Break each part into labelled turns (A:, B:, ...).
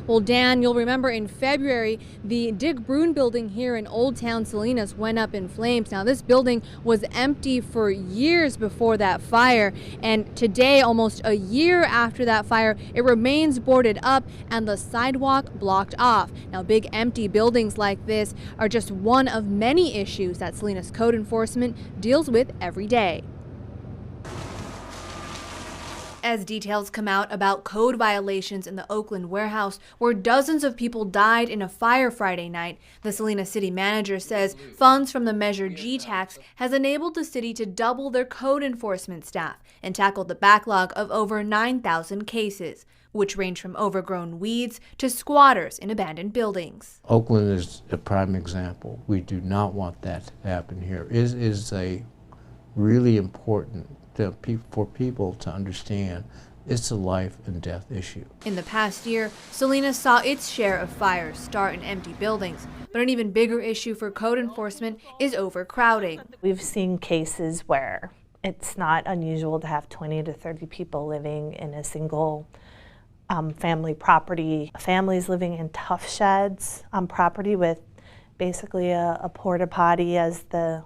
A: Well, Dan, you'll remember in February, the Dick Brune building here in Old Town Salinas went up in flames. Now, this building was empty for years before that fire, and today, almost a year after that fire, it remains boarded up and the sidewalk blocked off. Now, big empty buildings like this are just one of many issues that Salinas code enforcement deals with every day. As details come out about code violations in the Oakland warehouse where dozens of people died in a fire Friday night, the Salinas city manager says funds from the Measure G tax has enabled the city to double their code enforcement staff and tackle the backlog of over 9,000 cases, which range from overgrown weeds to squatters in abandoned buildings.
B: Oakland is a prime example. We do not want that to happen here. It is a really important for people to understand it's a life and death issue.
A: In the past year, Salinas saw its share of fires start in empty buildings, but an even bigger issue for code enforcement is overcrowding.
C: We've seen cases where it's not unusual to have 20 to 30 people living in a single family property. Families living in tough sheds on property with basically a porta potty as the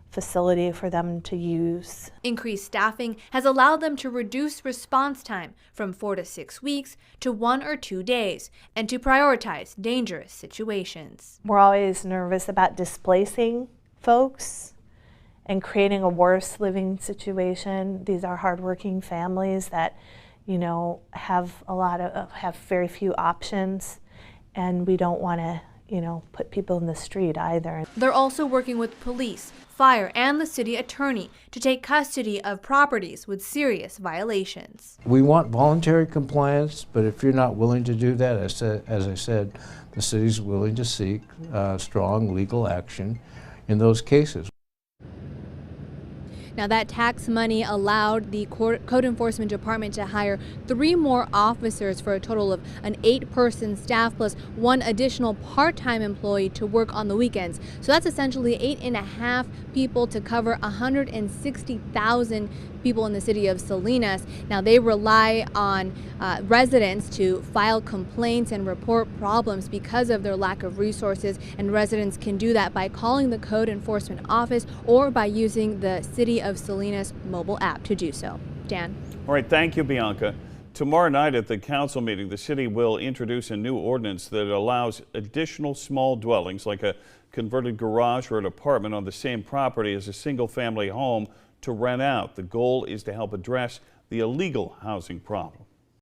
C: facility for them to use.
A: Increased staffing has allowed them to reduce response time from 4 to 6 weeks to 1 or 2 days and to prioritize dangerous situations.
C: We're always nervous about displacing folks and creating a worse living situation. These are hardworking families that, you know, have very few options, and we don't want to, put people in the street either.
A: They're also working with police, fire, and the city attorney to take custody of properties with serious violations.
B: We want voluntary compliance, but if you're not willing to do that, as I said, the city's willing to seek strong legal action in those cases.
A: Now, that tax money allowed the Code Enforcement Department to hire 3 more officers for a total of an 8-person staff plus 1 additional part-time employee to work on the weekends. So that's essentially 8.5 people to cover 160,000 people in the city of Salinas. Now, they rely on residents to file complaints and report problems because of their lack of resources, and residents can do that by calling the Code Enforcement Office or by using the City of Salinas mobile app to do so. Dan.
D: All right, thank you, Bianca. Tomorrow night at the council meeting, the city will introduce a new ordinance that allows additional small dwellings like a converted garage or an apartment on the same property as a single-family home to rent out. The goal is to help address the illegal housing problem.